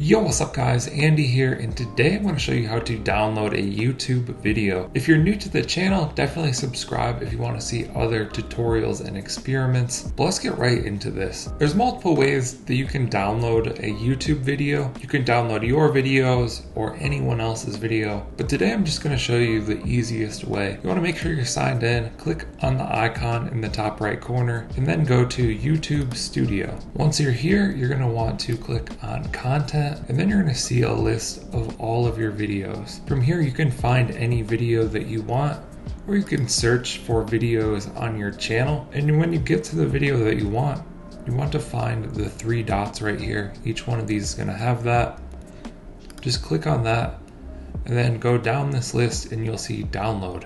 Yo, what's up guys, Andy here, and today I'm going to show you how to download a YouTube video. If you're new to the channel, definitely subscribe if you want to see other tutorials and experiments. But let's get right into this. There's multiple ways that you can download a YouTube video. You can download your videos or anyone else's video, but today I'm just going to show you the easiest way. You want to make sure you're signed in, click on the icon in the top right corner, and then go to YouTube Studio. Once you're here, you're going to want to click on Content, and then you're going to see a list of all of your videos. From here you can find any video that you want, or you can search for videos on your channel, and when you get to the video that you want to find the three dots right here. Each one of these is going to have that. Just click on that and then go down this list and you'll see download.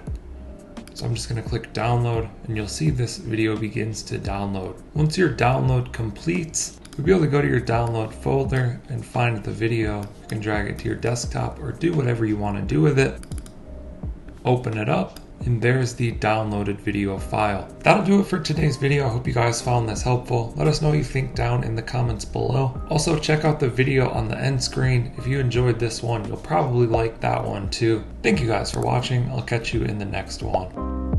So I'm just going to click download and you'll see this video begins to download. Once your download completes, you'll be able to go to your download folder and find the video. You can drag it to your desktop or do whatever you want to do with it. Open it up, and there's the downloaded video file. That'll do it for today's video. I hope you guys found this helpful. Let us know what you think down in the comments below. Also, check out the video on the end screen. If you enjoyed this one, you'll probably like that one too. Thank you guys for watching. I'll catch you in the next one.